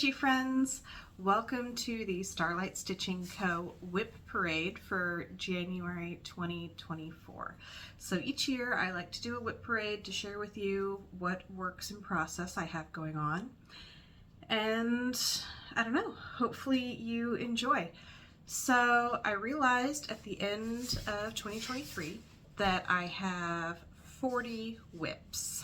stitchy friends. Welcome to the Starlight Stitching Co. WIP Parade for January 2024. So each year I like to do a WIP parade to share with you what works in process I have going on. And I don't know, hopefully you enjoy. So I realized at the end of 2023 that I have 40 WIPs.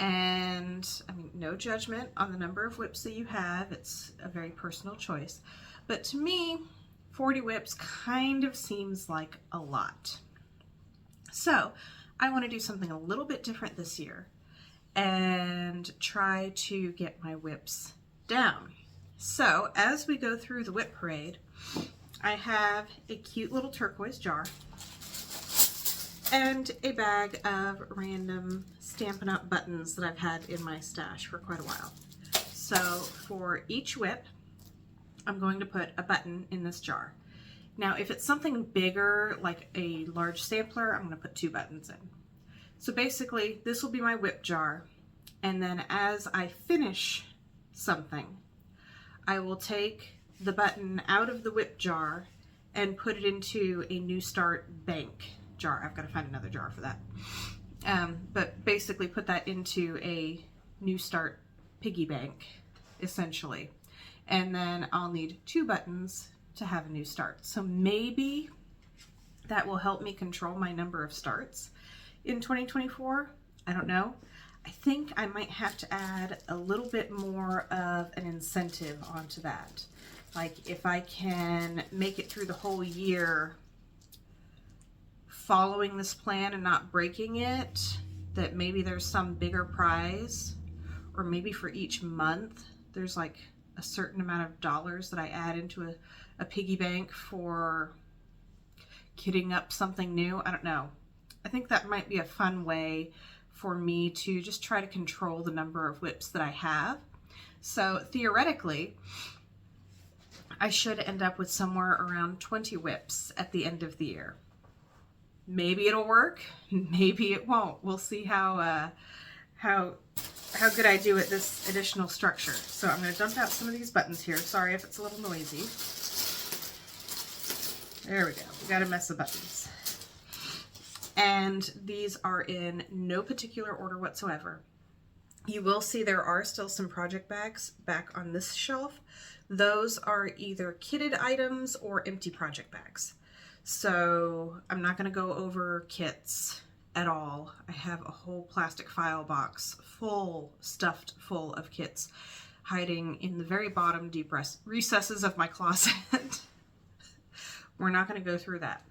And I mean, no judgment on the number of WIPs that you have. It's a very personal choice. But to me, 40 WIPs kind of seems like a lot. So I want to do something a little bit different this year and try to get my WIPs down. So as we go through the WIP parade, I have a cute little turquoise jar and a bag of random Stampin' Up! Buttons that I've had in my stash for quite a while. So for each WIP, I'm going to put a button in this jar. Now if it's something bigger, like a large sampler, I'm going to put 2 buttons in. So basically this will be my WIP jar, and then as I finish something, I will take the button out of the WIP jar and put it into a New Start bank jar. I've got to find another jar for that. But basically put that into a New Start piggy bank, essentially. And then I'll need 2 buttons to have a new start. So maybe that will help me control my number of starts in 2024. I don't know. I think I might have to add a little bit more of an incentive onto that. Like if I can make it through the whole year following this plan and not breaking it, that maybe there's some bigger prize, or maybe for each month there's like a certain amount of dollars that I add into a piggy bank for kitting up something new. I don't know. I think that might be a fun way for me to just try to control the number of WIPs that I have. So theoretically, I should end up with somewhere around 20 WIPs at the end of the year. Maybe it'll work, maybe it won't. We'll see how good I do at this additional structure. So I'm going to dump out some of these buttons here. Sorry if it's a little noisy. There we go. We got a mess of buttons. And these are in no particular order whatsoever. You will see there are still some project bags back on this shelf. Those are either kitted items or empty project bags. So I'm not going to go over kits at all. I have a whole plastic file box stuffed full of kits hiding in the very bottom deep recesses of my closet. We're not going to go through that.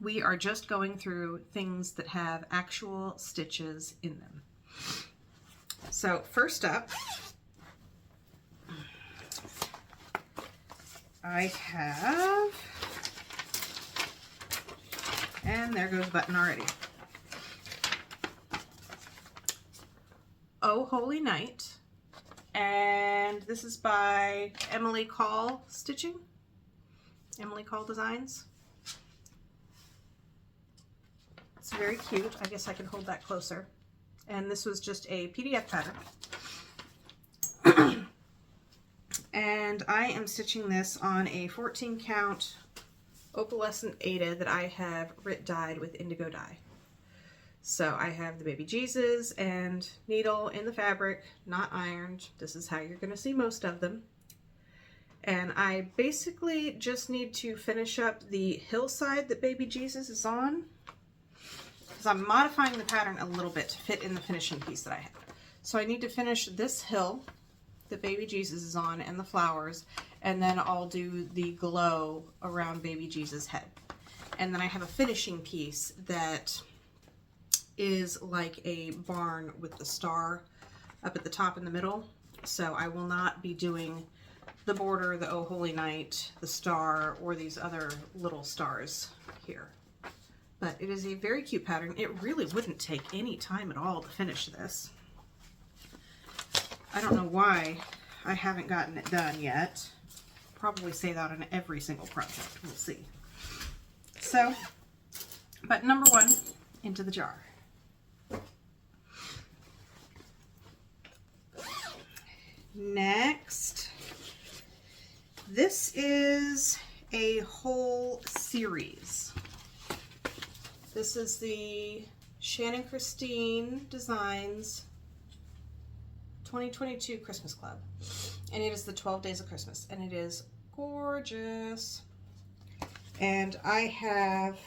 We are just going through things that have actual stitches in them. So first up, I have, and there goes a button already, Oh Holy Night, and this is by Emily Call Stitching, Emily Call Designs. It's very cute. I guess I can hold that closer. And this was just a PDF pattern. And I am stitching this on a 14 count opalescent Aida that I have dyed with indigo dye. So I have the baby Jesus and needle in the fabric, not ironed. This is how you're going to see most of them. And I basically just need to finish up the hillside that baby Jesus is on, because I'm modifying the pattern a little bit to fit in the finishing piece that I have. So I need to finish this hill that baby Jesus is on and the flowers, and then I'll do the glow around baby Jesus' head. And then I have a finishing piece that is like a barn with the star up at the top in the middle. So I will not be doing the border, the Oh Holy Night, the star, or these other little stars here. But it is a very cute pattern. It really wouldn't take any time at all to finish this. I don't know why I haven't gotten it done yet. Probably say that on every single project. We'll see. So, button number 1 into the jar. Next, this is a whole series. This is the Shannon Christine Designs 2022 Christmas Club, and it is the 12 Days of Christmas, and it is gorgeous. And I have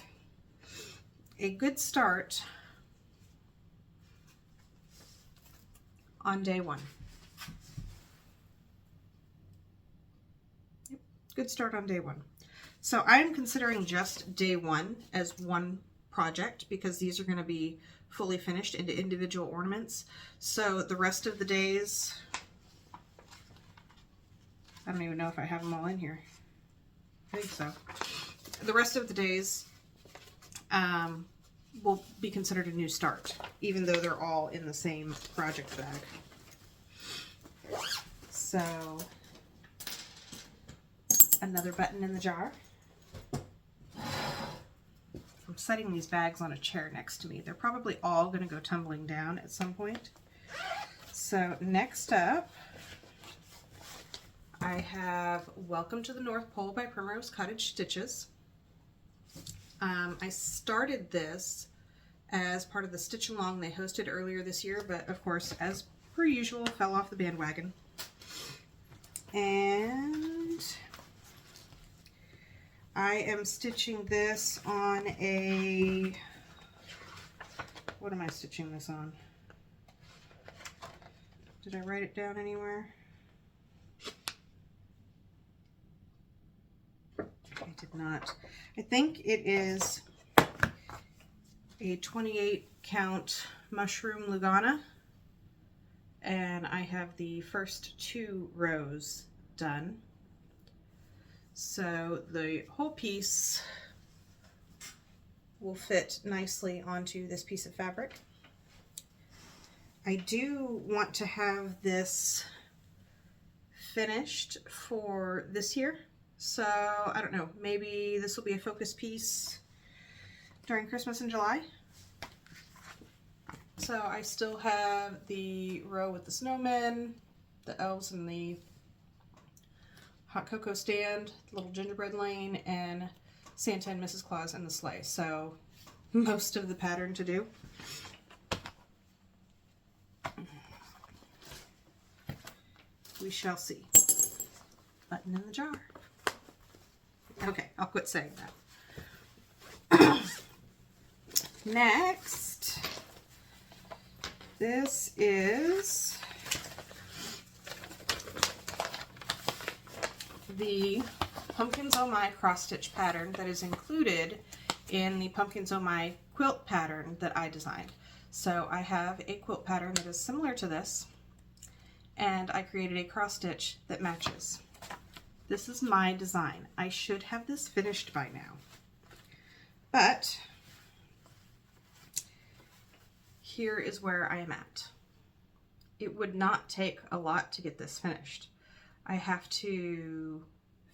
a good start on day one. Yep, good start on day one. So I'm considering just day one as one project because these are going to be fully finished into individual ornaments. So the rest of the days, I don't even know if I have them all in here. I think so. The rest of the days will be considered a new start, even though they're all in the same project bag. So, another button in the jar. I'm setting these bags on a chair next to me. They're probably all going to go tumbling down at some point. So next up, I have Welcome to the North Pole by Primrose Cottage Stitches. I started this as part of the Stitch Along they hosted earlier this year, but of course, as per usual, fell off the bandwagon. And I am stitching this on a, what am I stitching this on? Did I write it down anywhere? I did not. I think it is a 28 count mushroom Lugana, and I have the first 2 rows done. So the whole piece will fit nicely onto this piece of fabric. I do want to have this finished for this year. So I don't know, maybe this will be a focus piece during Christmas in July. So I still have the row with the snowmen, the elves and the hot cocoa stand, little gingerbread lane, and Santa and Mrs. Claus and the sleigh. So most of the pattern to do. We shall see. Button in the jar. Okay, I'll quit saying that. Next, this is the Pumpkins Oh My cross stitch pattern that is included in the Pumpkins Oh My quilt pattern that I designed. So I have a quilt pattern that is similar to this, and I created a cross stitch that matches. This is my design. I should have this finished by now, but here is where I am at. It would not take a lot to get this finished. I have to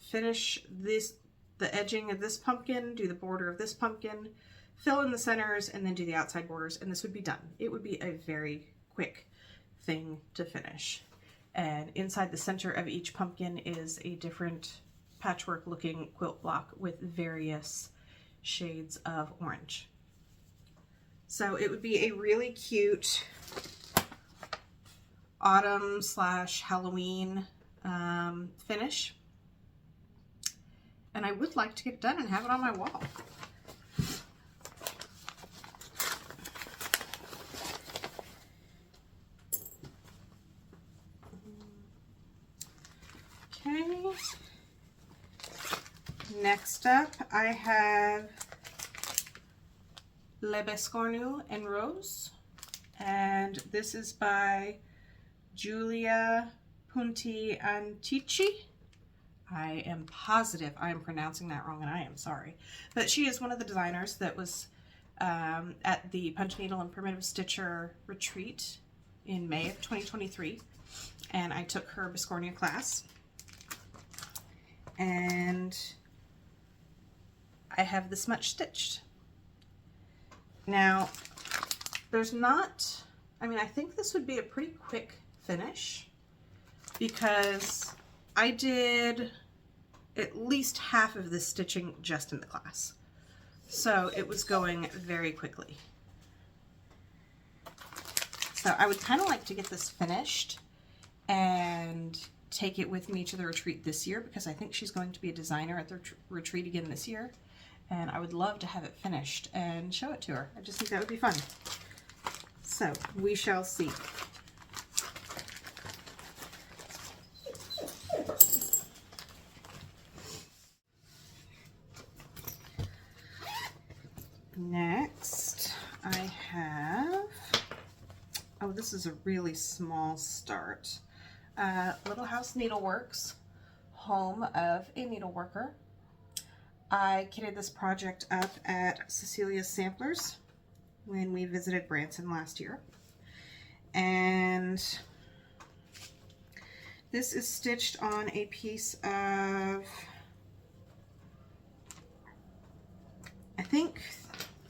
finish this, the edging of this pumpkin, do the border of this pumpkin, fill in the centers, and then do the outside borders, and this would be done. It would be a very quick thing to finish. And inside the center of each pumpkin is a different patchwork looking quilt block with various shades of orange. So it would be a really cute autumn / Halloween finish. And I would like to get it done and have it on my wall. Okay. Next up, I have Le Bescornu en Rose, and this is by Giulia Punti Antici. I am positive I am pronouncing that wrong, and I am sorry. But she is one of the designers that was at the Punch Needle and Primitive Stitcher retreat in May of 2023, and I took her Biscornia class. And I have this much stitched. Now, there's not, I mean, I think this would be a pretty quick finish. because I did at least half of this stitching just in the class. So it was going very quickly. So I would kind of like to get this finished and take it with me to the retreat this year, because I think she's going to be a designer at the retreat again this year. And I would love to have it finished and show it to her. I just think that would be fun. So we shall see. Next, I have, oh, this is a really small start. Little House Needleworks, home of a needleworker. I kitted this project up at Cecilia's Samplers when we visited Branson last year. And this is stitched on a piece of, I think,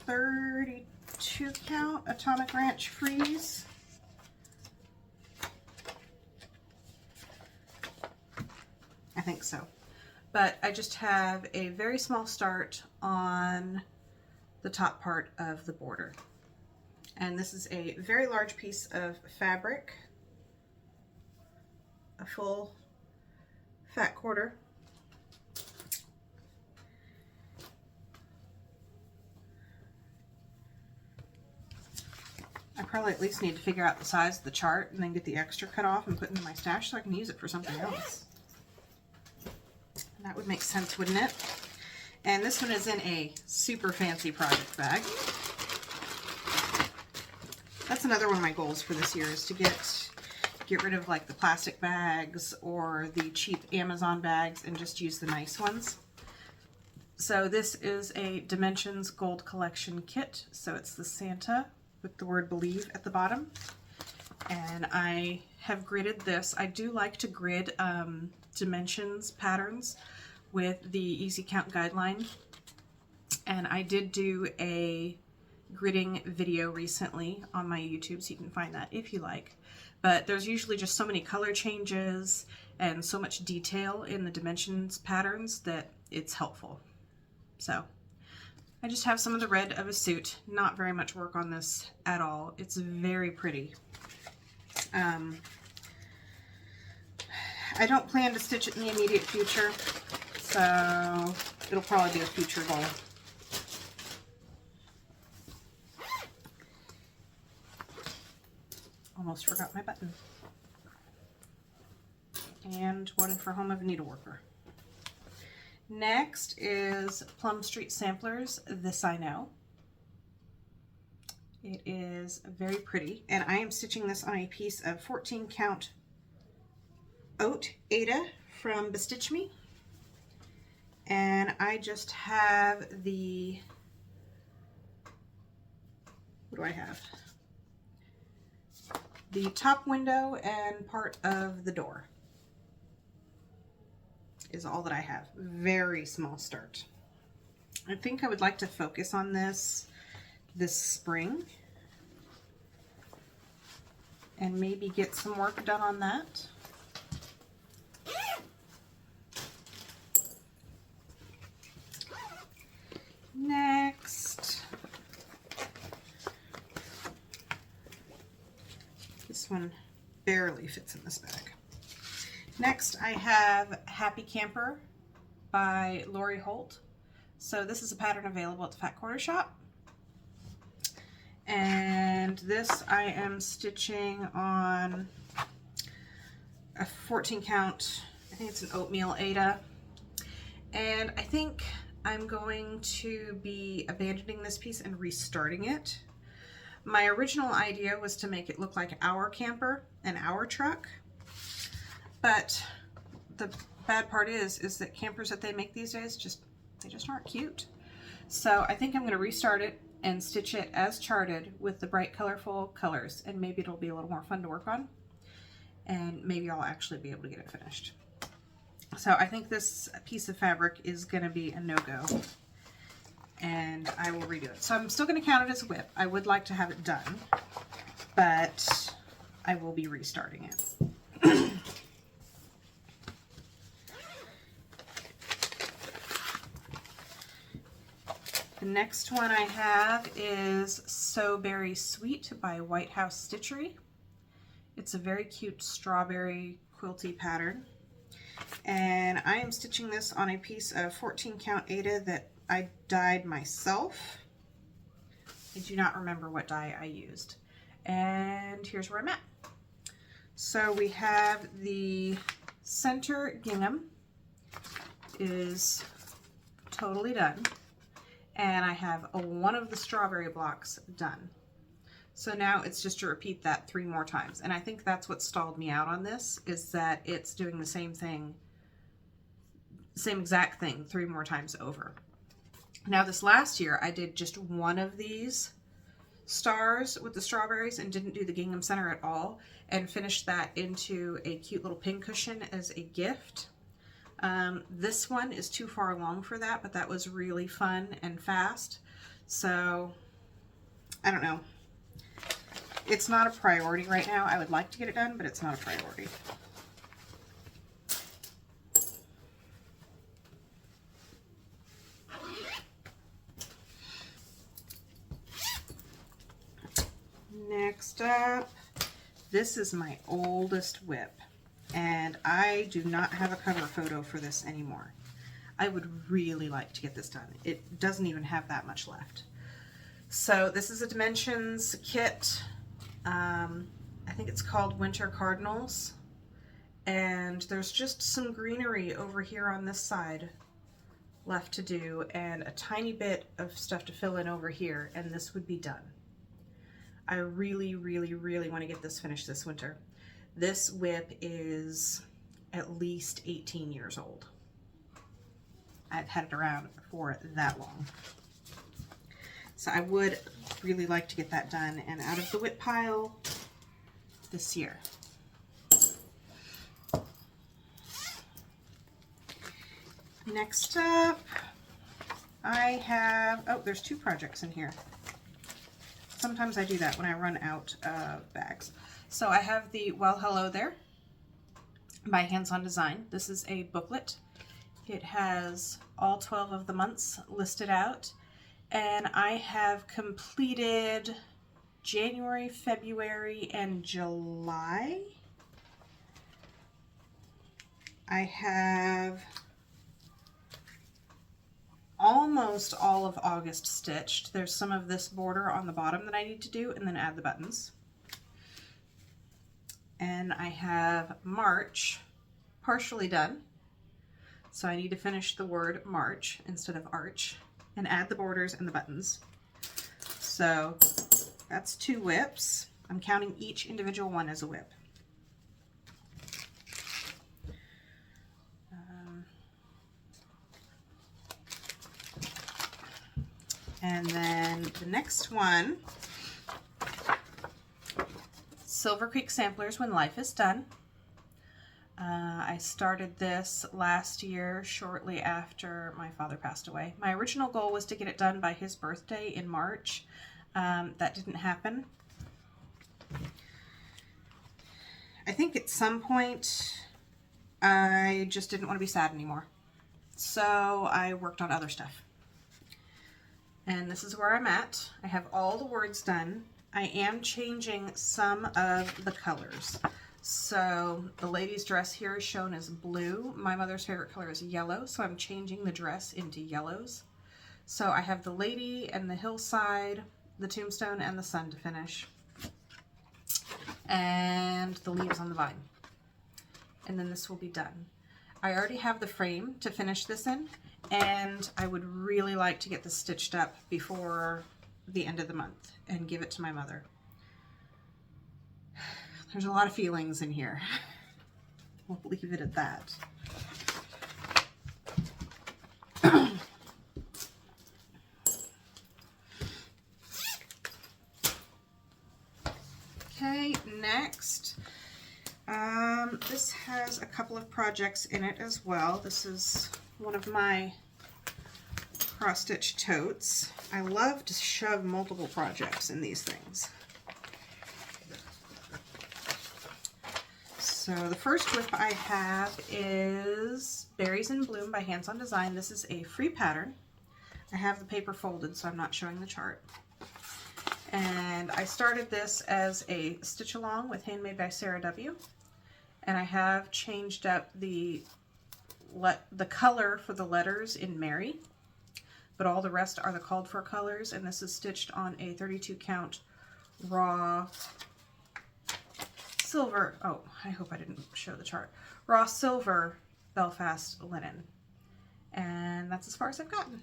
32 count Atomic Ranch Freeze. I think so. But I just have a very small start on the top part of the border. And this is a very large piece of fabric, a full fat quarter. I probably at least need to figure out the size of the chart and then get the extra cut off and put into my stash so I can use it for something else. That would make sense, wouldn't it? And this one is in a super fancy project bag. That's another one of my goals for this year, is to get rid of like the plastic bags or the cheap Amazon bags and just use the nice ones. So this is a Dimensions Gold Collection kit. So it's the Santa with the word believe at the bottom. And I have gridded this. I do like to grid dimensions patterns with the Easy Count guideline. And I did do a gridding video recently on my YouTube, so you can find that if you like. But there's usually just so many color changes and so much detail in the dimensions patterns that it's helpful. So I just have some of the red of a suit. Not very much work on this at all. It's very pretty. I don't plan to stitch it in the immediate future, so it'll probably be a future goal. Almost forgot my button. And one for Home of a Needleworker. Next is Plum Street Samplers, This I Know. It is very pretty, and I am stitching this on a piece of 14 count Oat Ada from Bestitch Me. And I just have the, what do I have? The top window and part of the door is all that I have. Very small start. I think I would like to focus on this spring and maybe get some work done on that. Next, this one barely fits in this bag. Next, I have Happy Camper by Lori Holt. So this is a pattern available at the Fat Quarter Shop. And this I am stitching on a 14 count, I think it's an Oatmeal Ada. And I think I'm going to be abandoning this piece and restarting it. My original idea was to make it look like our camper and our truck. But the bad part is that campers that they make these days, they just aren't cute. So I think I'm going to restart it and stitch it as charted with the bright colorful colors, and maybe it'll be a little more fun to work on, and maybe I'll actually be able to get it finished. So I think this piece of fabric is going to be a no-go, and I will redo it. So I'm still going to count it as a WIP. I would like to have it done, but I will be restarting it. The next one I have is So Berry Sweet by White House Stitchery. It's a very cute strawberry quilty pattern. And I am stitching this on a piece of 14 count Aida that I dyed myself. I do not remember what dye I used. And here's where I'm at. So we have the center gingham is totally done. And I have one of the strawberry blocks done. So now it's just to repeat that 3 more times. And I think that's what stalled me out on this, is that it's doing the same thing, same exact thing 3 more times over. Now this last year I did just one of these stars with the strawberries and didn't do the gingham center at all, and finished that into a cute little pin cushion as a gift. This one is too far along for that, but that was really fun and fast. So I don't know. It's not a priority right now. I would like to get it done, but it's not a priority. Next up, this is my oldest WIP, and I do not have a cover photo for this anymore. I would really like to get this done. It doesn't even have that much left. So this is a Dimensions kit. I think it's called Winter Cardinals, and there's just some greenery over here on this side left to do, and a tiny bit of stuff to fill in over here, and this would be done. I really, really, really want to get this finished this winter. This WIP is at least 18 years old. I've had it around for that long. So I would really like to get that done and out of the WIP pile this year. Next up, I have, oh, there's 2 projects in here. Sometimes I do that when I run out of bags. So I have the Well Hello There by Hands On Design. This is a booklet. It has all 12 of the months listed out. And I have completed January, February, and July. I have almost all of August stitched. There's some of this border on the bottom that I need to do, and then add the buttons. And I have March partially done. So I need to finish the word March instead of arch, and add the borders and the buttons. So that's 2 WIPs. I'm counting each individual one as a WIP. And then the next one, Silver Creek Samplers When Life is Done. I started this last year shortly after my father passed away. My original goal was to get it done by his birthday in March. That didn't happen. I think at some point I just didn't want to be sad anymore. So I worked on other stuff. And this is where I'm at. I have all the words done. I am changing some of the colors. So the lady's dress here is shown as blue. My mother's favorite color is yellow, so I'm changing the dress into yellows. So I have the lady and the hillside, the tombstone, and the sun to finish. And the leaves on the vine. And then this will be done. I already have the frame to finish this in, and I would really like to get this stitched up before the end of the month and give it to my mother. There's a lot of feelings in here. We'll leave it at that. Okay, next. This has a couple of projects in it as well. This is one of my cross-stitch totes. I love to shove multiple projects in these things. So the first WIP I have is Berries in Bloom by Hands On Design. This is a free pattern. I have the paper folded, so I'm not showing the chart. And I started this as a stitch along with Handmade by Sarah W. And I have changed up the color for the letters in Mary, but all the rest are the called for colors, and this is stitched on a 32 count raw silver, oh, I hope I didn't show the chart, raw silver Belfast linen. And that's as far as I've gotten.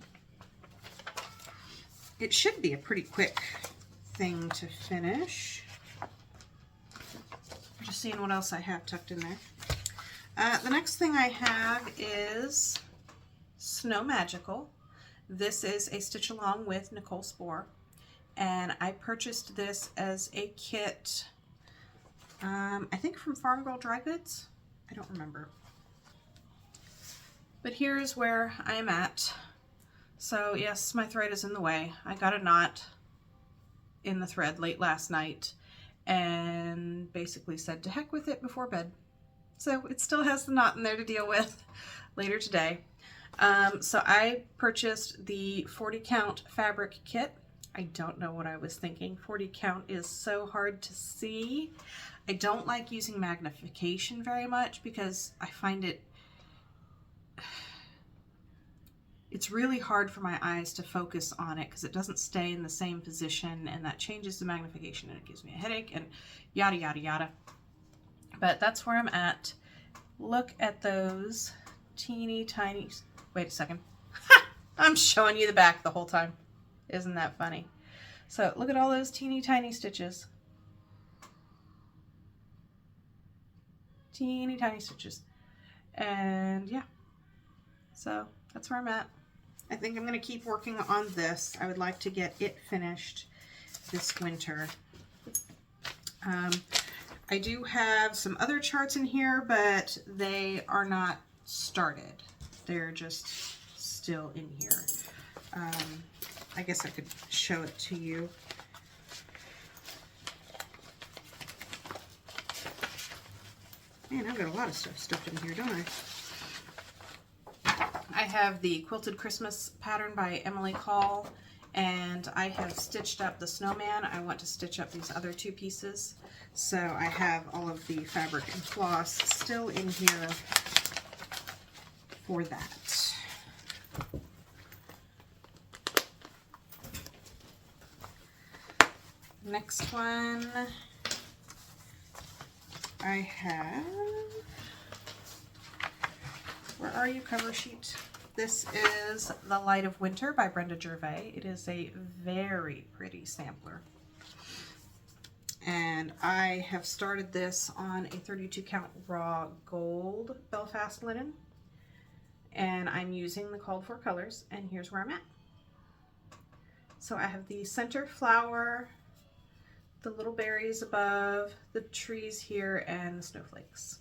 It should be a pretty quick thing to finish. Just seeing what else I have tucked in there. The next thing I have is Snow Magical. This is a stitch along with Nicole Spohr, and I purchased this as a kit, I think from Farm Girl Dry Goods. I don't remember. But here's where I am at. So yes, my thread is in the way. I got a knot in the thread late last night and basically said to heck with it before bed. So it still has the knot in there to deal with later today. So I purchased the 40 count fabric kit. I don't know what I was thinking. 40 count is so hard to see. I don't like using magnification very much because I find it's really hard for my eyes to focus on it because it doesn't stay in the same position, and that changes the magnification and it gives me a headache and yada yada yada. But that's where I'm at. Look at those teeny tiny, wait a second. I'm showing you the back the whole time. Isn't that funny? So look at all those teeny tiny stitches. Teeny tiny stitches. And yeah, so that's where I'm at. I think I'm going to keep working on this. I would like to get it finished this winter. I do have some other charts in here, but they are not started. They're just still in here. I guess I could show it to you. Man, I've got a lot of stuff stuffed in here, don't I? I have the Quilted Christmas pattern by Emily Call, and I have stitched up the snowman. I want to stitch up these other two pieces. So I have all of the fabric and floss still in here for that. Next one I have, where are you, cover sheet? This is The Light of Winter by Brenda Gervais. It is a very pretty sampler. And I have started this on a 32 count raw gold Belfast linen. And I'm using the called for colors, and here's where I'm at. So I have the center flower, the little berries above, the trees here, and the snowflakes.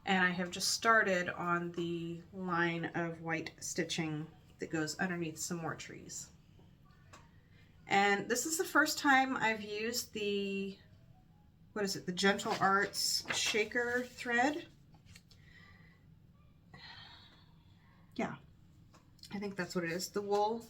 And I have just started on the line of white stitching that goes underneath some more trees. And this is the first time I've used the, what is it, the Gentle Arts shaker thread. Yeah, I think that's what it is, the wool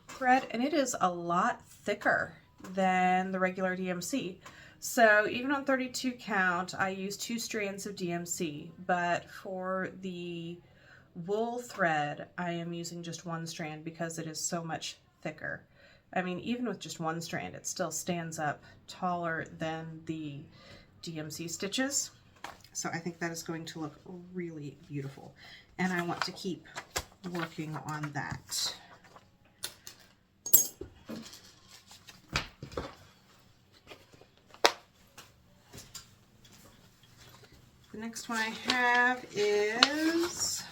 thread, and it is a lot thicker than the regular DMC. So even on 32 count, I use 2 strands of DMC, but for the wool thread, I am using just 1 strand because it is so much thicker. I mean, even with just 1 strand, it still stands up taller than the DMC stitches. So I think that is going to look really beautiful. And I want to keep working on that. The next one I have is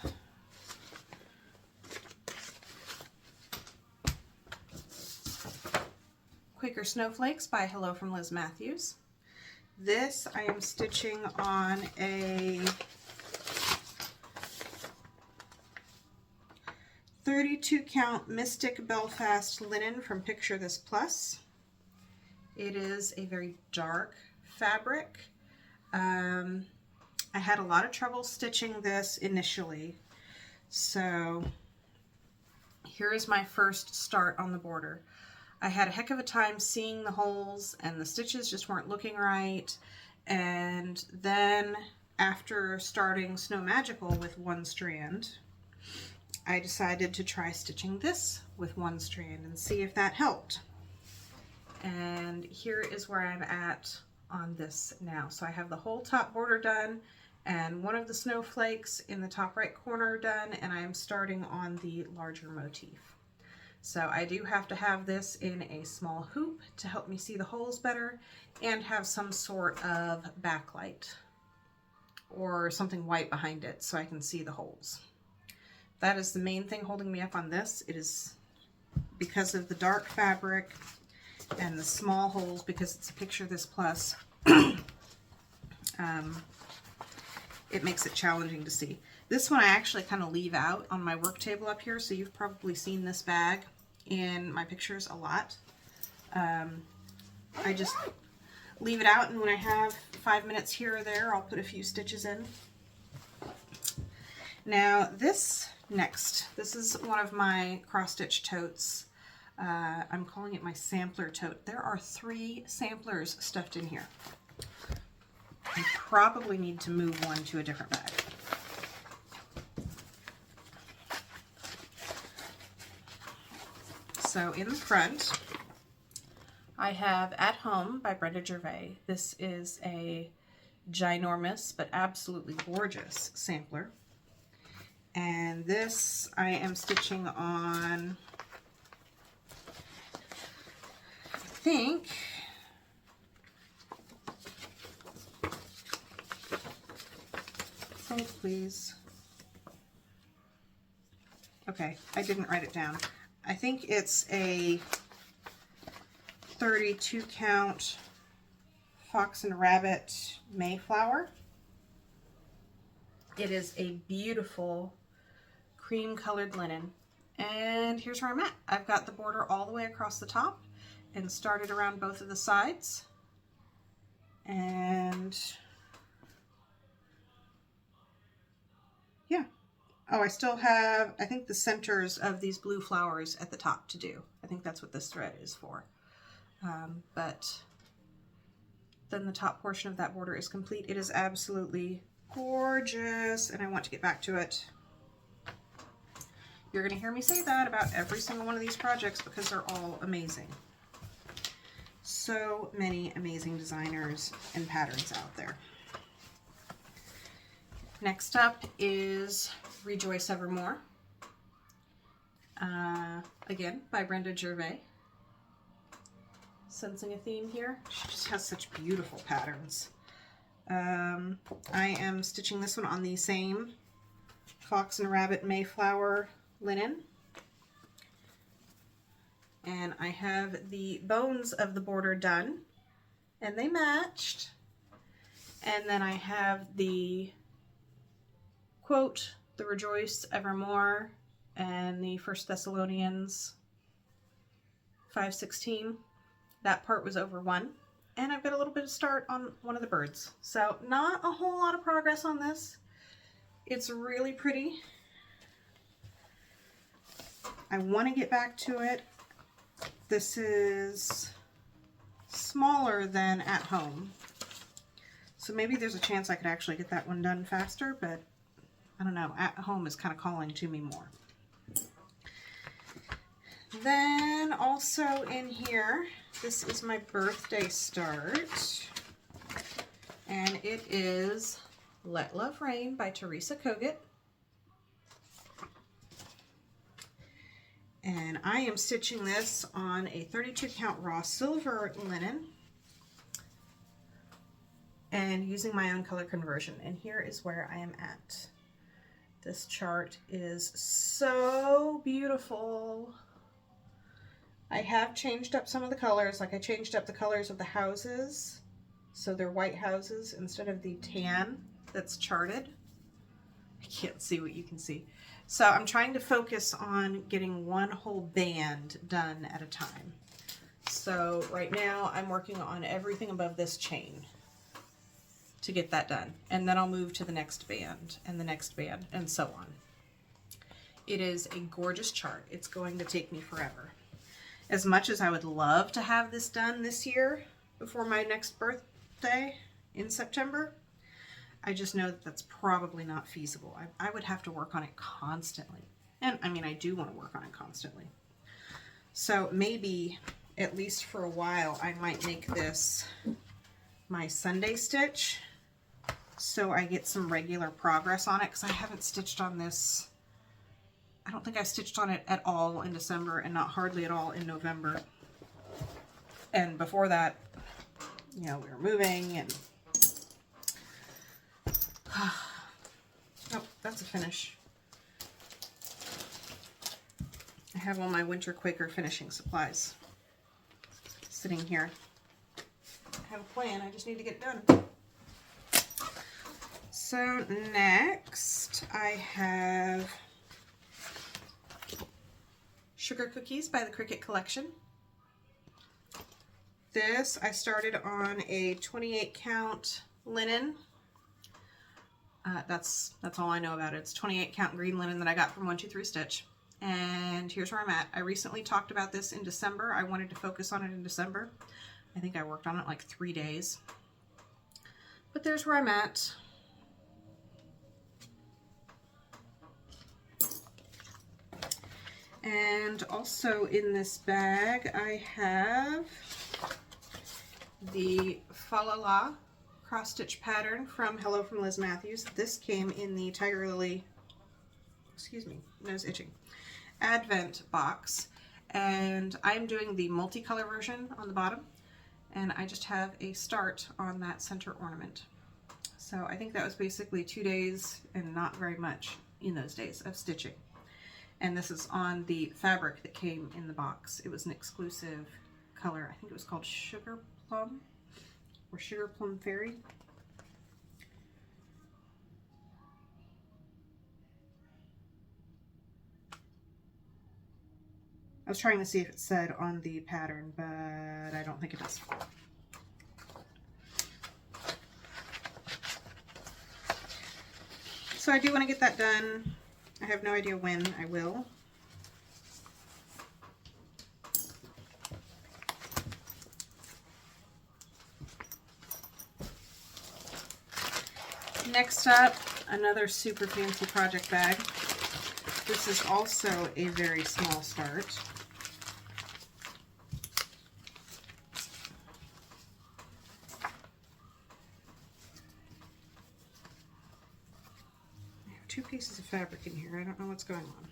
Quaker Snowflakes by Hello from Liz Matthews. This I am stitching on a 32 count Mystic Belfast linen from Picture This Plus. It is a very dark fabric. I had a lot of trouble stitching this initially, so here is my first start on the border. I had a heck of a time seeing the holes, and the stitches just weren't looking right. And then after starting Snow Magical with one strand, I decided to try stitching this with one strand and see if that helped. And here is where I'm at on this now. So I have the whole top border done and one of the snowflakes in the top right corner done, and I am starting on the larger motif. So I do have to have this in a small hoop to help me see the holes better and have some sort of backlight or something white behind it so I can see the holes. That is the main thing holding me up on this. It is because of the dark fabric and the small holes, because it's a Picture This Plus. It makes it challenging to see. This one I actually kind of leave out on my work table up here, so you've probably seen this bag in my pictures a lot. I just leave it out, and when I have 5 minutes here or there, I'll put a few stitches in. Now this is one of my cross-stitch totes. I'm calling it my sampler tote. There are 3 samplers stuffed in here. I probably need to move one to a different bag. So in the front, I have At Home by Brenda Gervais. This is a ginormous but absolutely gorgeous sampler. And this I am stitching on, I think, oh please. Okay, I didn't write it down. I think it's a 32 count Fox and Rabbit Mayflower. It is a beautiful cream colored linen. And here's where I'm at. I've got the border all the way across the top and started around both of the sides. And yeah. Oh, I still have, I think, the centers of these blue flowers at the top to do. I think that's what this thread is for. But then the top portion of that border is complete. It is absolutely gorgeous, and I want to get back to it. You're going to hear me say that about every single one of these projects because they're all amazing. So many amazing designers and patterns out there. Next up is Rejoice Evermore, again by Brenda Gervais. Sensing a theme here. She just has such beautiful patterns. I am stitching this one on the same Fox and Rabbit Mayflower linen. And I have the bones of the border done, and they matched. And then I have the quote, the Rejoice Evermore, and the 1 Thessalonians 5:16. That part was over 1. And I've got a little bit of start on one of the birds. So not a whole lot of progress on this. It's really pretty. I want to get back to it. This is smaller than At Home. So maybe there's a chance I could actually get that one done faster, but I don't know. At Home is kind of calling to me more. Then also in here, this is my birthday start, and it is Let Love Rain by Teresa Kogut. And I am stitching this on a 32 count raw silver linen and using my own color conversion. And here is where I am at. This chart is so beautiful. I have changed up some of the colors, like I changed up the colors of the houses, so they're white houses instead of the tan that's charted. I can't see what you can see. So I'm trying to focus on getting one whole band done at a time. So right now I'm working on everything above this chain to get that done. And then I'll move to the next band and the next band and so on. It is a gorgeous chart. It's going to take me forever. As much as I would love to have this done this year before my next birthday in September, I just know that that's probably not feasible. I would have to work on it constantly. And I mean, I do want to work on it constantly. So maybe, at least for a while, I might make this my Sunday stitch so I get some regular progress on it, because I haven't stitched on this. I don't think I stitched on it at all in December, and not hardly at all in November. And before that, you know, we were moving and oh, that's a finish. I have all my winter Quaker finishing supplies sitting here. I have a plan, I just need to get it done. So next I have Sugar Cookies by the Cricut Collection. This I started on a 28 count linen. That's all I know about it. It's 28 count green linen that I got from 123 Stitch. And here's where I'm at. I recently talked about this in December. I wanted to focus on it in December. I think I worked on it like 3 days. But there's where I'm at. And also in this bag I have the Fa La La cross stitch pattern from Hello from Liz Matthews. This came in the Tiger Lily, excuse me, nose itching, Advent box, and I'm doing the multicolor version on the bottom, and I just have a start on that center ornament. So I think that was basically 2 days and not very much in those days of stitching. And this is on the fabric that came in the box. It was an exclusive color. I think it was called Sugar Plum or Sugar Plum Fairy. I was trying to see if it said on the pattern, but I don't think it does. So I do want to get that done. I have no idea when I will. Next up, another super fancy project bag. This is also a very small start. I have 2 pieces of fabric in here. I don't know what's going on.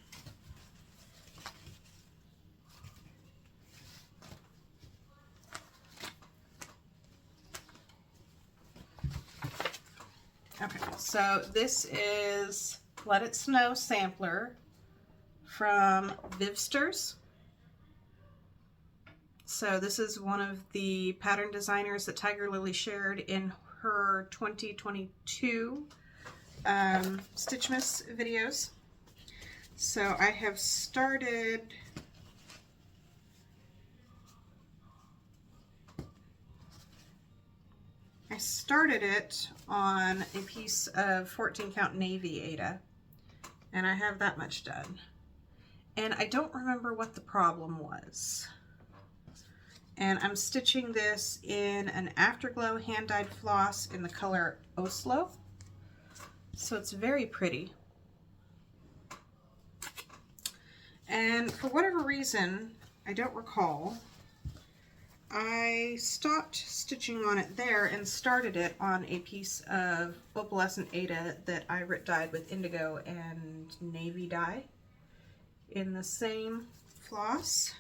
Okay, so this is Let It Snow sampler from Vivsters. So this is one of the pattern designers that Tiger Lily shared in her 2022 Stitchmas videos. So I have started it on a piece of 14 count navy Ada, and I have that much done. And I don't remember what the problem was. And I'm stitching this in an Afterglow hand-dyed floss in the color Oslo. So it's very pretty. And for whatever reason, I don't recall, I stopped stitching on it there and started it on a piece of opalescent Ada that I dyed with indigo and navy dye in the same floss.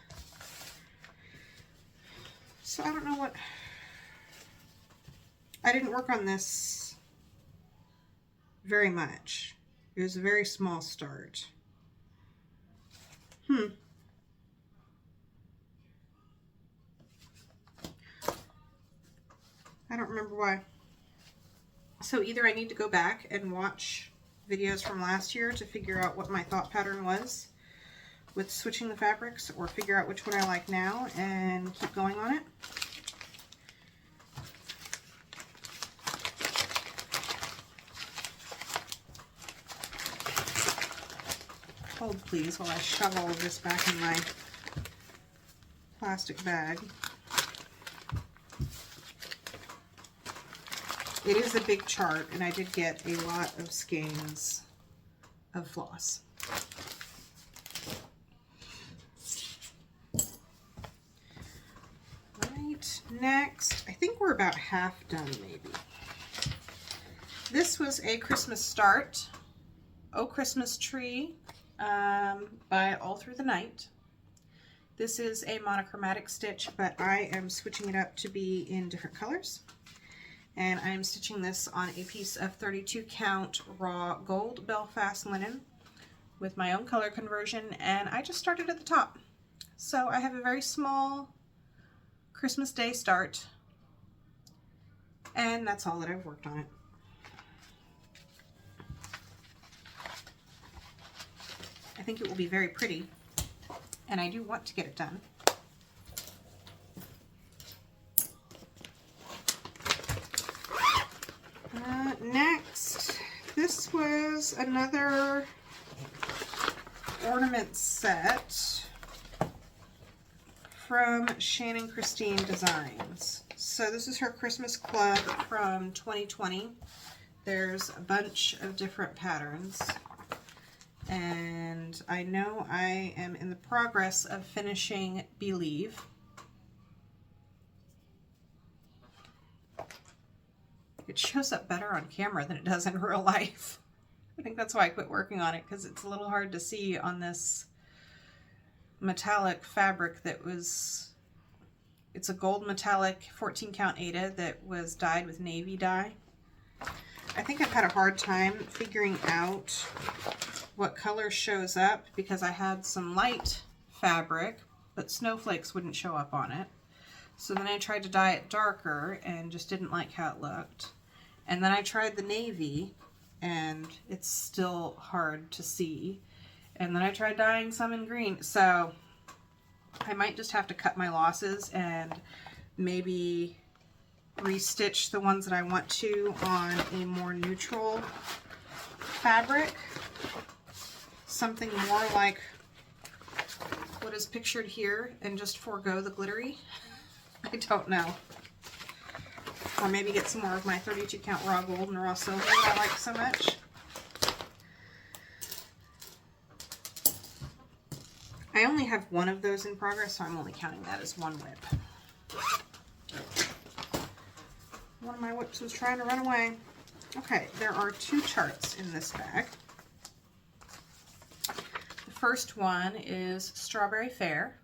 So I don't know what, I didn't work on this very much. It was a very small start. I don't remember why. So either I need to go back and watch videos from last year to figure out what my thought pattern was with switching the fabrics, or figure out which one I like now and keep going on it. hold please while I shove all of this back in my plastic bag. It is a big chart, and I did get a lot of skeins of floss. Right, next, I think we're about half done maybe. This was a Christmas start, Oh Christmas Tree by All Through the Night. This is a monochromatic stitch, but I am switching it up to be in different colors. And I am stitching this on a piece of 32 count raw gold Belfast linen with my own color conversion, and I just started at the top. So I have a very small Christmas Day start, and that's all that I've worked on it. I think it will be very pretty, and I do want to get it done. Next, this was another ornament set from Shannon Christine Designs. So this is her Christmas Club from 2020. There's a bunch of different patterns, and I know I am in the progress of finishing Believe. It shows up better on camera than it does in real life. I think that's why I quit working on it, because it's a little hard to see on this metallic fabric that was, it's a gold metallic 14 count Aida that was dyed with navy dye. I think I've had a hard time figuring out what color shows up, because I had some light fabric, but snowflakes wouldn't show up on it. So then I tried to dye it darker and just didn't like how it looked. And then I tried the navy, and it's still hard to see. And then I tried dyeing some in green. So I might just have to cut my losses and maybe restitch the ones that I want to on a more neutral fabric. Something more like what is pictured here, and just forego the glittery. I don't know. Or maybe get some more of my 32 count raw gold and raw silver that I like so much. I only have one of those in progress, so I'm only counting that as one WIP. One of my WIPs was trying to run away. Okay, there are two charts in this bag. The first one is Strawberry Fair.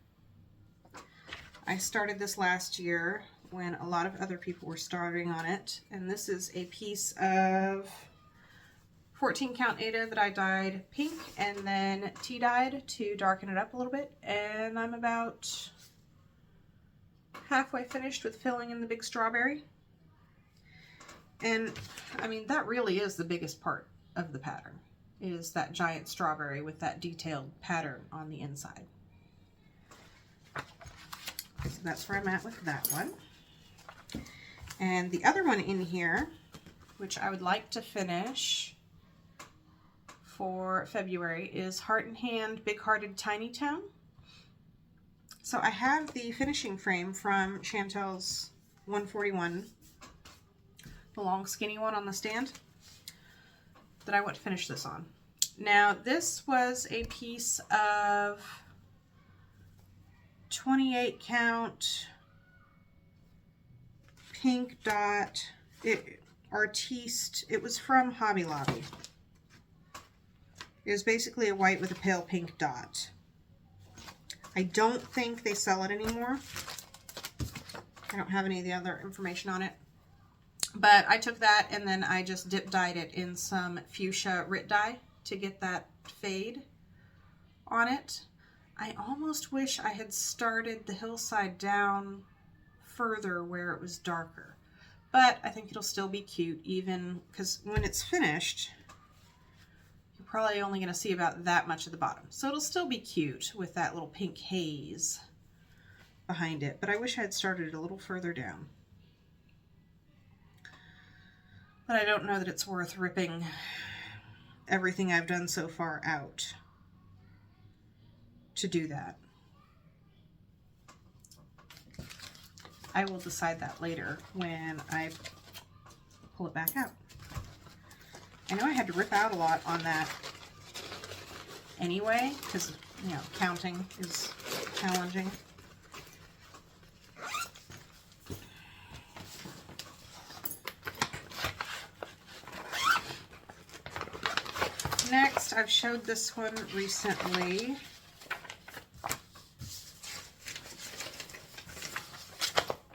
I started this last year when a lot of other people were starting on it, and this is a piece of 14 count Aida that I dyed pink and then tea dyed to darken it up a little bit, and I'm about halfway finished with filling in the big strawberry. And I mean, that really is the biggest part of the pattern, is that giant strawberry with that detailed pattern on the inside. So that's where I'm at with that one. And the other one in here, which I would like to finish for February, is Heart and Hand Big Hearted Tiny Town. So I have the finishing frame from Chantel's 141, the long skinny one on the stand, that I want to finish this on. Now this was a piece of 28 count pink dot artiste. It was from Hobby Lobby. It was basically a white with a pale pink dot. I don't think they sell it anymore. I don't have any of the other information on it. But I took that and then I just dip dyed it in some fuchsia Rit dye to get that fade on it. I almost wish I had started the hillside down further where it was darker, but I think it'll still be cute, even because when it's finished, you're probably only going to see about that much of the bottom. So it'll still be cute with that little pink haze behind it, but I wish I had started it a little further down. But I don't know that it's worth ripping everything I've done so far out. to do that. I will decide that later when I pull it back out. I know I had to rip out a lot on that anyway, because, you know, counting is challenging. Next, I've showed this one recently.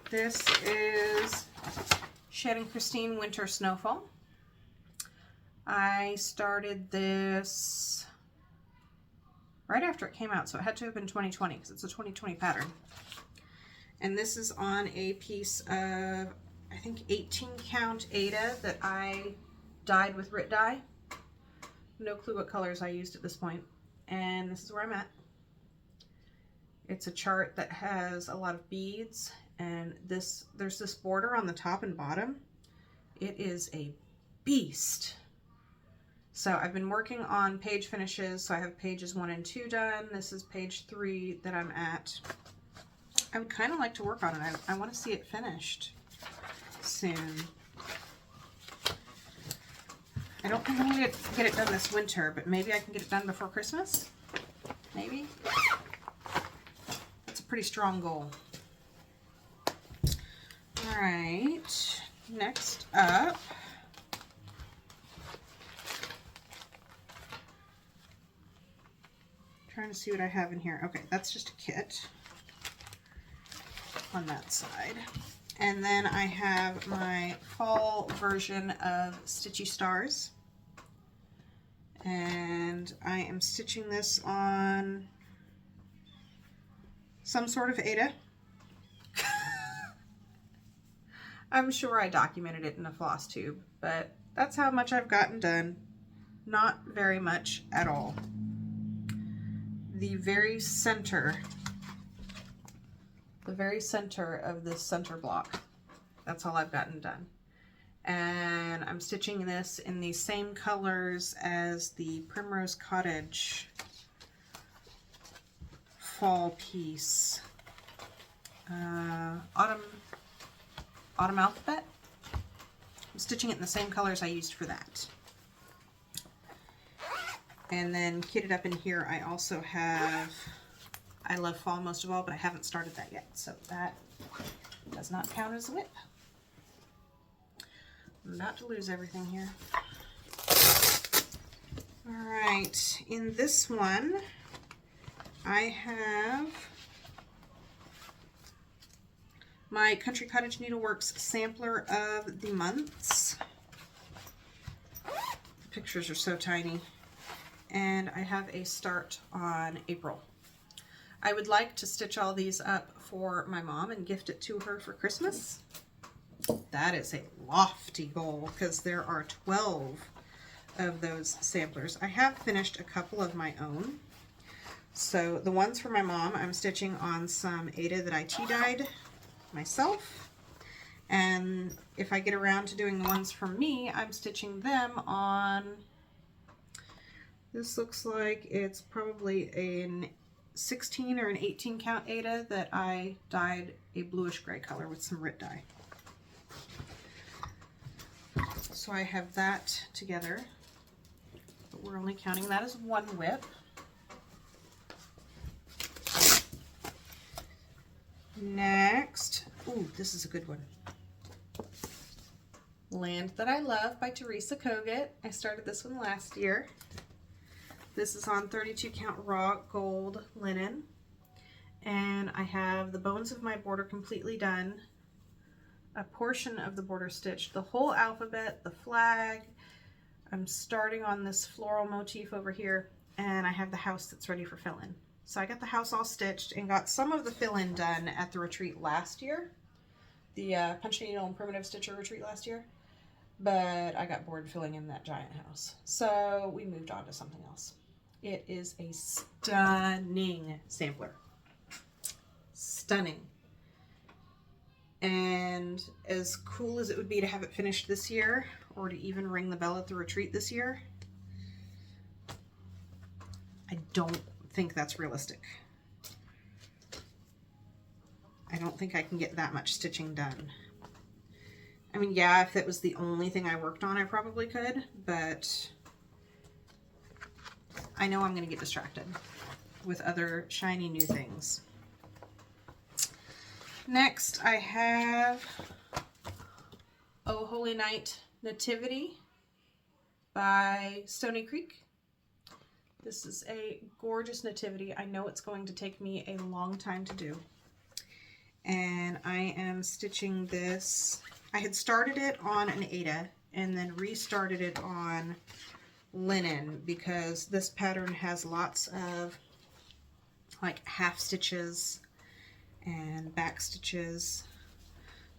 This is Shed & Christine Winter Snowfall. I started this right after it came out, so it had to have been 2020 because it's a 2020 pattern. And this is on a piece of, I think, 18 count Aida that I dyed with Rit dye. No clue what colors I used at this point. And this is where I'm at. It's a chart that has a lot of beads, and there's this border on the top and bottom. It is a beast. So I've been working on page finishes, so I have pages 1 and 2 done. This is page 3 that I'm at. I would kind of like to work on it. I want to see it finished soon. I don't think I'm going to get it done this winter, but maybe I can get it done before Christmas? Maybe? That's a pretty strong goal. Alright, next up, trying to see what I have in here. Okay, that's just a kit on that side. And then I have my fall version of Stitchy Stars. And I am stitching this on some sort of Aida. I'm sure I documented it in a floss tube, but that's how much I've gotten done. Not very much at all. The very center of this center block, that's all I've gotten done. And I'm stitching this in the same colors as the Primrose Cottage fall piece. Autumn Alphabet. I'm stitching it in the same colors I used for that. And then kitted up in here, I also have I Love Fall most of all, but I haven't started that yet, so that does not count as a WIP. I'm about to lose everything here. All right, in this one, I have my Country Cottage Needleworks sampler of the months. The pictures are so tiny. And I have a start on April. I would like to stitch all these up for my mom and gift it to her for Christmas. That is a lofty goal because there are 12 of those samplers. I have finished a couple of my own. So the ones for my mom, I'm stitching on some Aida that I tea-dyed myself. And if I get around to doing the ones for me, I'm stitching them on, this looks like it's probably a 16 or an 18 count Aida that I dyed a bluish gray color with some Rit dye. So I have that together, but we're only counting that as one WIP. Next, ooh, this is a good one. Land That I Love by Teresa Kogut. I started this one last year. This is on 32 count raw gold linen. And I have the bones of my border completely done. A portion of the border stitched. The whole alphabet, the flag. I'm starting on this floral motif over here. And I have the house that's ready for fill-in. So I got the house all stitched and got some of the fill-in done at the retreat last year. The Punch Needle and Primitive Stitcher retreat last year. But I got bored filling in that giant house. So we moved on to something else. It is a stunning sampler. Stunning. And as cool as it would be to have it finished this year, or to even ring the bell at the retreat this year, I don't think that's realistic. I don't think I can get that much stitching done. I mean, yeah, if it was the only thing I worked on, I probably could, but I know I'm going to get distracted with other shiny new things. Next, I have Oh Holy Night Nativity by Stony Creek. This is a gorgeous nativity. I know it's going to take me a long time to do. And I am stitching this. I had started it on an Aida and then restarted it on linen because this pattern has lots of like half stitches and back stitches.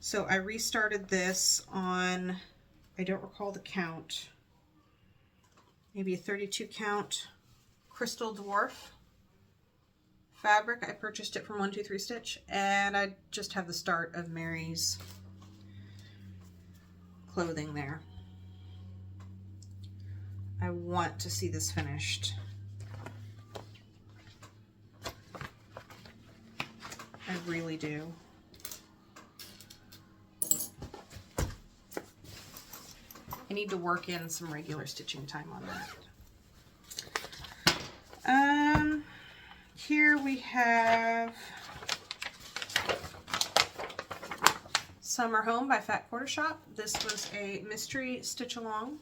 So I restarted this on, I don't recall the count, maybe a 32 count Crystal Dwarf fabric. I purchased it from 123 Stitch, and I just have the start of Mary's clothing there. I want to see this finished. I really do. I need to work in some regular stitching time on that. Here we have Summer Home by Fat Quarter Shop. This was a mystery stitch along.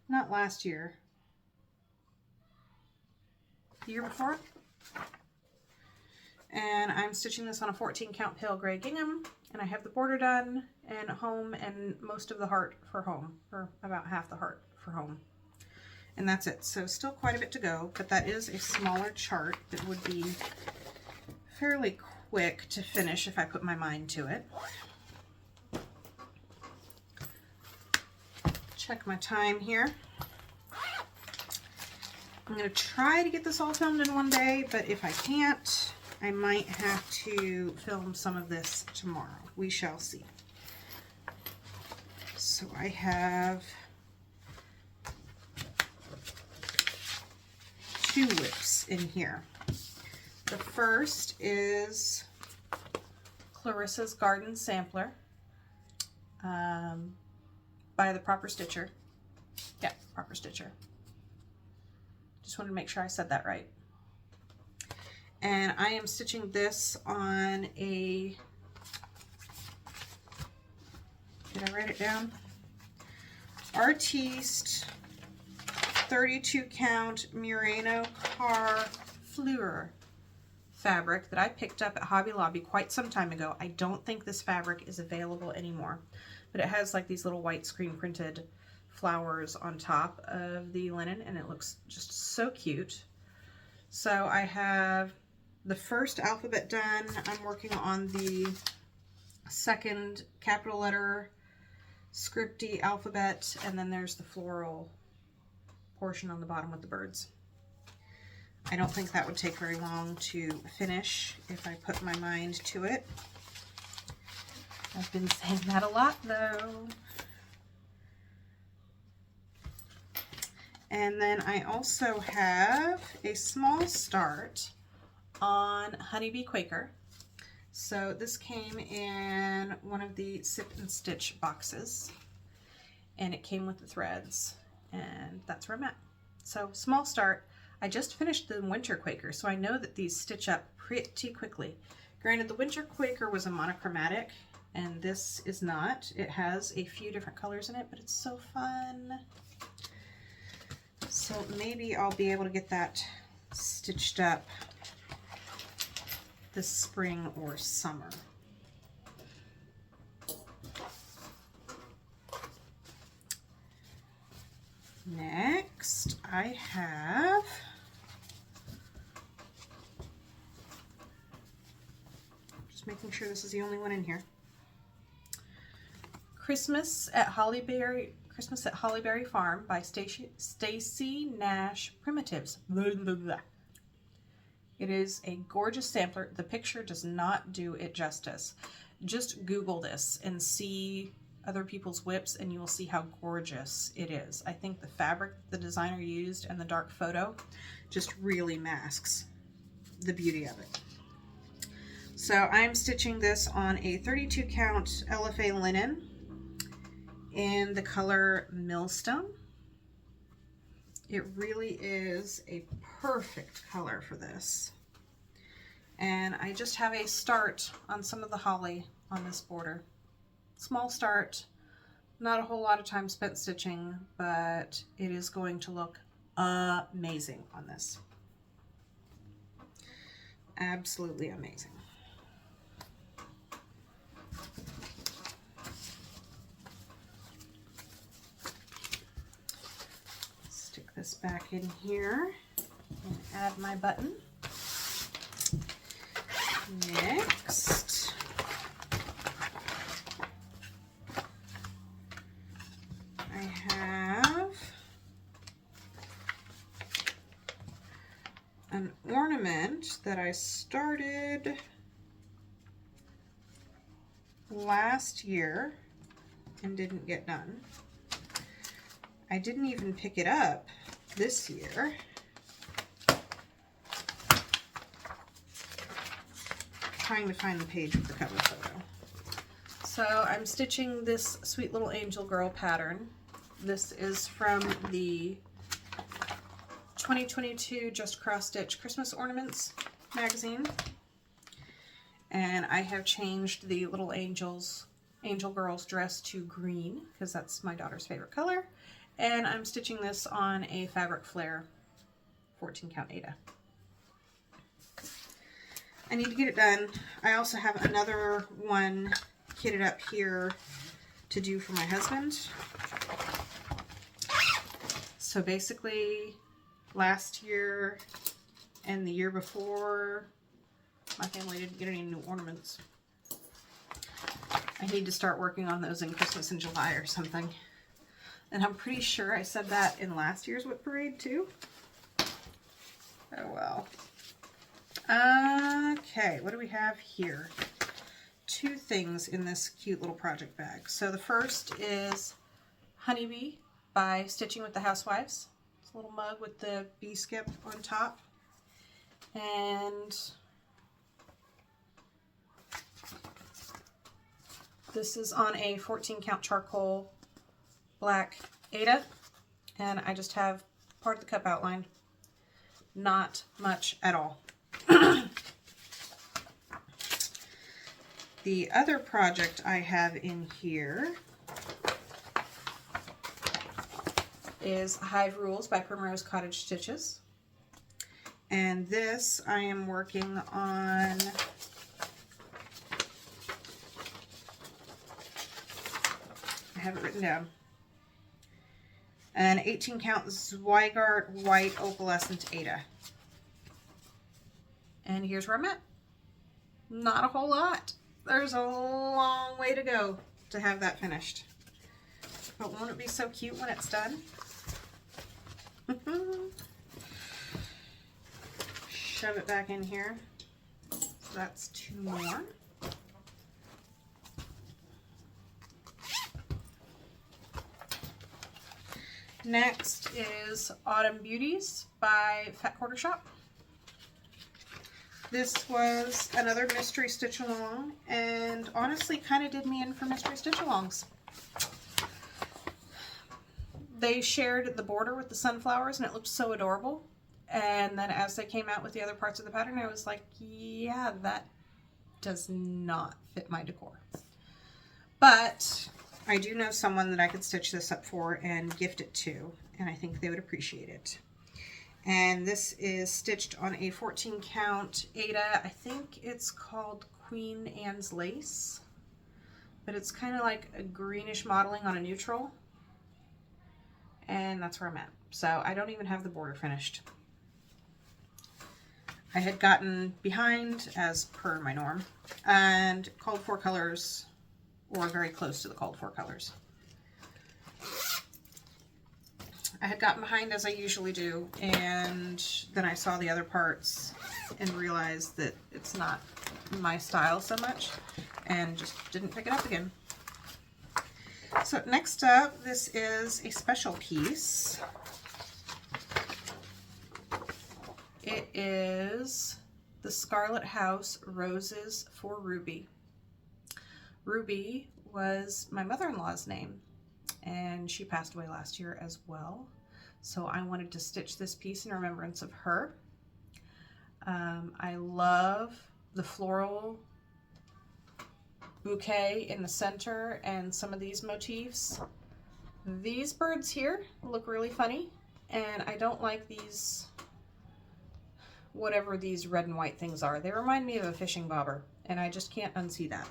Not last year. The year before. And I'm stitching this on a 14 count pale gray gingham, and I have the border done and home and most of the heart for home, or about half the heart for home. And that's it. So still quite a bit to go, but that is a smaller chart that would be fairly quick to finish if I put my mind to it. Check my time here. I'm going to try to get this all filmed in one day, but if I can't, I might have to film some of this tomorrow. We shall see. So I have 2 WIPs in here. The first is Clarissa's Garden Sampler by the Proper Stitcher. Yeah, Proper Stitcher. Just wanted to make sure I said that right. And I am stitching this on a, did I write it down? Artiste 32 count Murano Car Fleur fabric that I picked up at Hobby Lobby quite some time ago. I don't think this fabric is available anymore, but it has like these little white screen printed flowers on top of the linen, and it looks just so cute. So I have the first alphabet done. I'm working on the second capital letter scripty alphabet, and then there's the floral portion on the bottom with the birds. I don't think that would take very long to finish if I put my mind to it. I've been saying that a lot though. And then I also have a small start on Honeybee Quaker. So this came in one of the Sip and Stitch boxes, and it came with the threads, and that's where I'm at. So small start. I just finished the Winter Quaker, so I know that these stitch up pretty quickly. Granted, the Winter Quaker was a monochromatic, and this is not. It has a few different colors in it, but it's so fun. So maybe I'll be able to get that stitched up this spring or summer. Next, I have just making sure this is the only one in here. Christmas at Hollyberry Farm by Stacy Nash Primitives. Blah, blah, blah. It is a gorgeous sampler. The picture does not do it justice. Just Google this and see other people's WIPs and you will see how gorgeous it is. I think the fabric the designer used and the dark photo just really masks the beauty of it. So I'm stitching this on a 32 count LFA linen in the color Millstone. It really is a perfect color for this. And I just have a start on some of the holly on this border. Small start, not a whole lot of time spent stitching, but it is going to look amazing on this. Absolutely amazing. Stick this back in here and add my button. Next, I have an ornament that I started last year and didn't get done. I didn't even pick it up this year. Trying to find the page with the cover photo. So I'm stitching this sweet little angel girl pattern. This is from the 2022 Just Cross Stitch Christmas Ornaments magazine. And I have changed the little angel girl's dress to green because that's my daughter's favorite color. And I'm stitching this on a fabric flare 14 count Aida. I need to get it done. I also have another one kitted up here to do for my husband. So basically, last year and the year before, my family didn't get any new ornaments. I need to start working on those in Christmas in July or something. And I'm pretty sure I said that in last year's WIP parade too. Oh well. Okay, what do we have here? Two things in this cute little project bag. So the first is Honeybee by Stitching with the Housewives. It's a little mug with the bee skip on top. And this is on a 14 count charcoal black Aida. And I just have part of the cup outlined. Not much at all. The other project I have in here is Hive Rules by Primrose Cottage Stitches. And this I am working on I have it written down. An 18 count Zweigart white opalescent Aida. And here's where I'm at. Not a whole lot. There's a long way to go to have that finished. But won't it be so cute when it's done? Shove it back in here. So that's two more. Next is Autumn Beauties by Fat Quarter Shop. This was another mystery stitch along, and honestly kind of did me in for mystery stitch alongs. They shared the border with the sunflowers and it looked so adorable. And then as they came out with the other parts of the pattern, I was like, yeah, that does not fit my decor. But I do know someone that I could stitch this up for and gift it to, and I think they would appreciate it. And this is stitched on a 14 count Aida. I think it's called Queen Anne's Lace, but it's kind of like a greenish modeling on a neutral. And that's where I'm at. So I don't even have the border finished. I had gotten behind as per my norm and called for colors, or very close to the called for colors. I had gotten behind as I usually do, and then I saw the other parts and realized that it's not my style so much, and just didn't pick it up again. So next up, this is a special piece. It is the Scarlet House Roses for Ruby. Ruby was my mother-in-law's name, and she passed away last year as well. So I wanted to stitch this piece in remembrance of her. I love the floral bouquet in the center and some of these motifs. These birds here look really funny, and I don't like these, whatever these red and white things are. They remind me of a fishing bobber, and I just can't unsee that.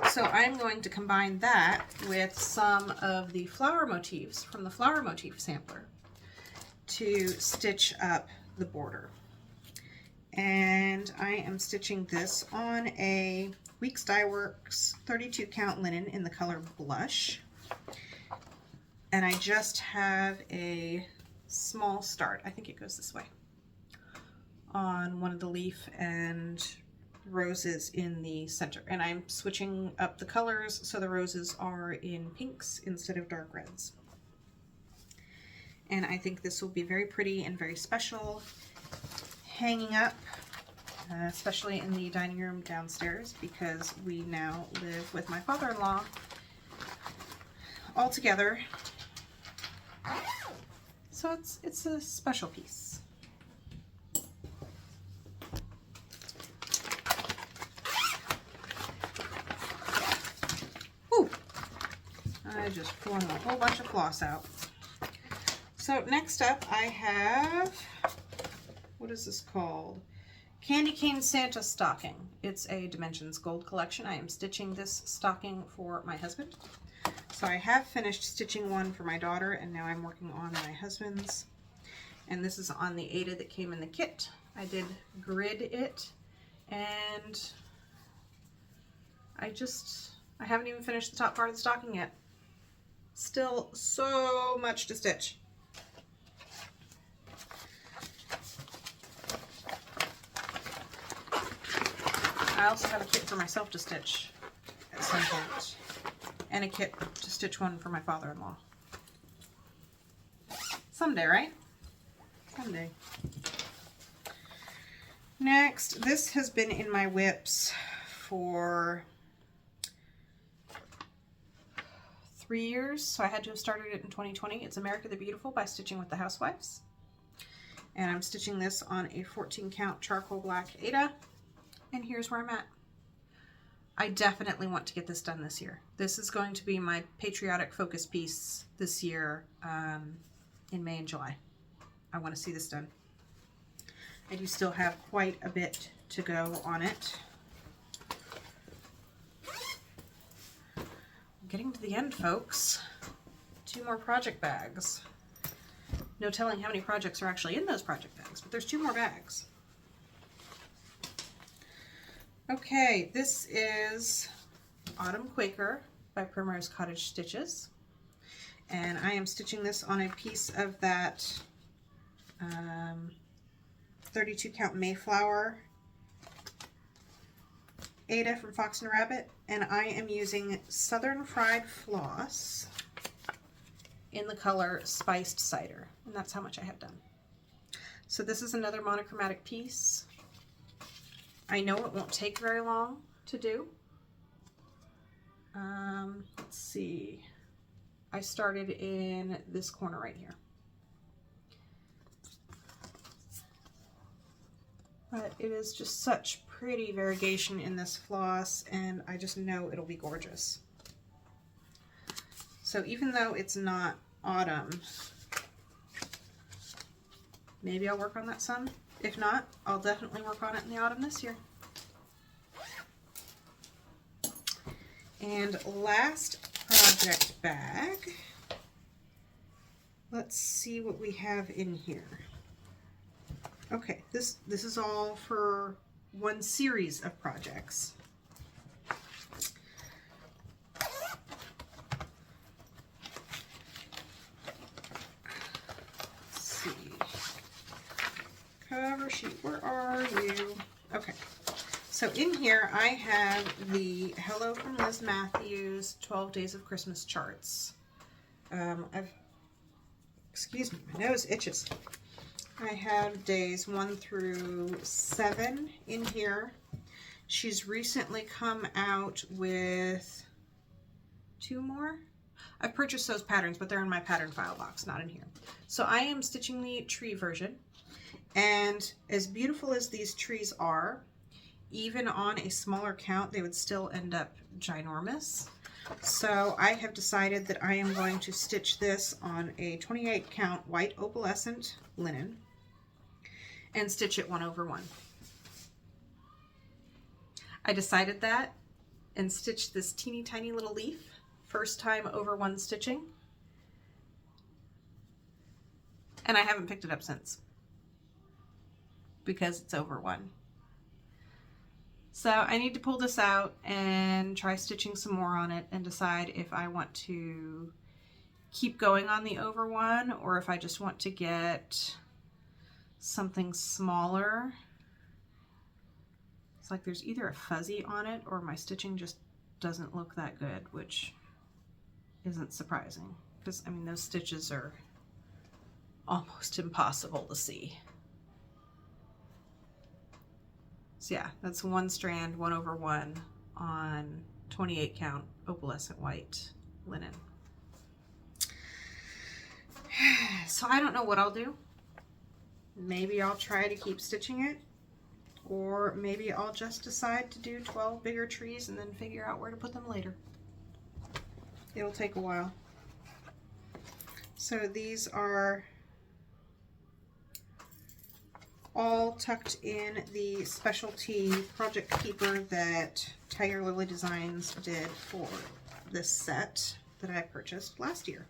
So I'm going to combine that with some of the flower motifs from the flower motif sampler to stitch up the border. And I am stitching this on a Weeks Dye Works 32 count linen in the color Blush. And I just have a small start, I think it goes this way, on one of the leaf and roses in the center. And I'm switching up the colors so the roses are in pinks instead of dark reds. And I think this will be very pretty and very special hanging up, especially in the dining room downstairs, because we now live with my father-in-law all together. So it's a special piece. Ooh, I just flung a whole bunch of floss out. So next up I have, what is this called? Candy Cane Santa Stocking. It's a Dimensions Gold collection. I am stitching this stocking for my husband. So I have finished stitching one for my daughter, and now I'm working on my husband's. And this is on the Ada that came in the kit. I did grid it, and I haven't even finished the top part of the stocking yet. Still so much to stitch. I also have a kit for myself to stitch at some point, and a kit to stitch one for my father-in-law. Someday, right? Someday. Next, this has been in my WIPs for 3 years, so I had to have started it in 2020. It's America the Beautiful by Stitching with the Housewives. And I'm stitching this on a 14 count charcoal black Ada. And here's where I'm at. I definitely want to get this done this year. This is going to be my patriotic focus piece this year in May and July. I want to see this done. I do still have quite a bit to go on it. Getting to the end, folks. 2 more project bags. No telling how many projects are actually in those project bags, but there's 2 more bags. Okay, this is Autumn Quaker by Primrose Cottage Stitches. And I am stitching this on a piece of that 32 count Mayflower Ada from Fox and Rabbit. And I am using Southern Fried Floss in the color Spiced Cider. And that's how much I have done. So this is another monochromatic piece. I know it won't take very long to do. Let's see. I started in this corner right here. But it is just such pretty variegation in this floss, and I just know it'll be gorgeous. So even though it's not autumn, maybe I'll work on that some. If not, I'll definitely work on it in the autumn this year. And last project bag. Let's see what we have in here. Okay, this is all for one series of projects. Let's see. Cover sheet, where are you? Okay, So in here I have the Hello from Liz Matthews 12 Days of Christmas charts. Excuse me, my nose itches. I have days 1 through 7 in here. She's recently come out with 2 more. I've purchased those patterns, but they're in my pattern file box, not in here. So I am stitching the tree version, and as beautiful as these trees are, even on a smaller count, they would still end up ginormous. So I have decided that I am going to stitch this on a 28 count white opalescent linen and stitch it 1 over 1. I decided that and stitched this teeny tiny little leaf first time over 1 stitching, and I haven't picked it up since because it's over 1. So I need to pull this out and try stitching some more on it and decide if I want to keep going on the over 1 or if I just want to get something smaller. It's like there's either a fuzzy on it or my stitching just doesn't look that good, which isn't surprising because I mean those stitches are almost impossible to see. So yeah, that's 1 strand, 1 over 1 on 28 count opalescent white linen. So I don't know what I'll do. Maybe I'll try to keep stitching it, or maybe I'll just decide to do 12 bigger trees and then figure out where to put them later. It'll take a while. So these are all tucked in the specialty project keeper that Tiger Lily Designs did for this set that I purchased last year.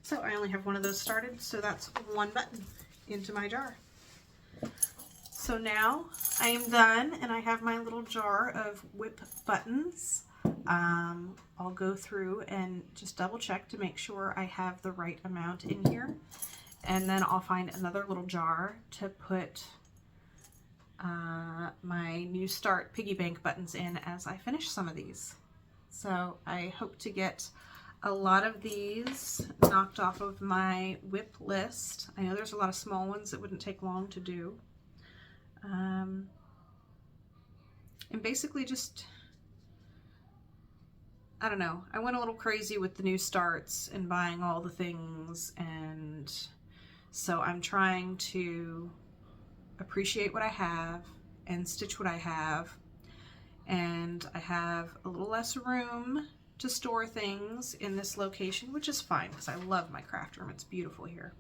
So I only have 1 of those started, so that's 1 button into my jar. So now I am done and I have my little jar of WIP buttons. I'll go through and just double check to make sure I have the right amount in here. And then I'll find another little jar to put my New Start piggy bank buttons in as I finish some of these. So I hope to get a lot of these knocked off of my WIP list. I know there's a lot of small ones that wouldn't take long to do. And basically just, I don't know, I went a little crazy with the New Starts and buying all the things, and so I'm trying to appreciate what I have and stitch what I have. And I have a little less room to store things in this location, which is fine because I love my craft room. It's beautiful here.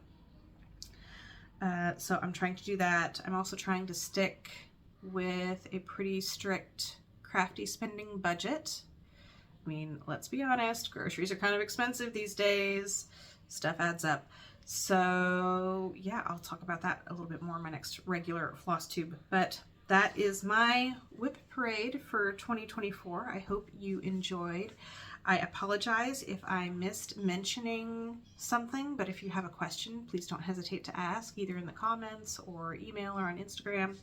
So I'm trying to do that. I'm also trying to stick with a pretty strict crafty spending budget. I mean, let's be honest, groceries are kind of expensive these days. Stuff adds up. So yeah, I'll talk about that a little bit more in my next regular floss tube. But that is my WIP parade for 2024. I hope you enjoyed. I apologize if I missed mentioning something, but if you have a question, please don't hesitate to ask, either in the comments or email or on Instagram.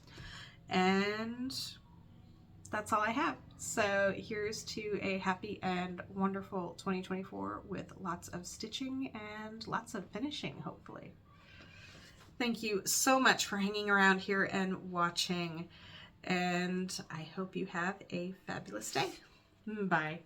And that's all I have. So here's to a happy and wonderful 2024 with lots of stitching and lots of finishing, hopefully. Thank you so much for hanging around here and watching, and I hope you have a fabulous day. Bye.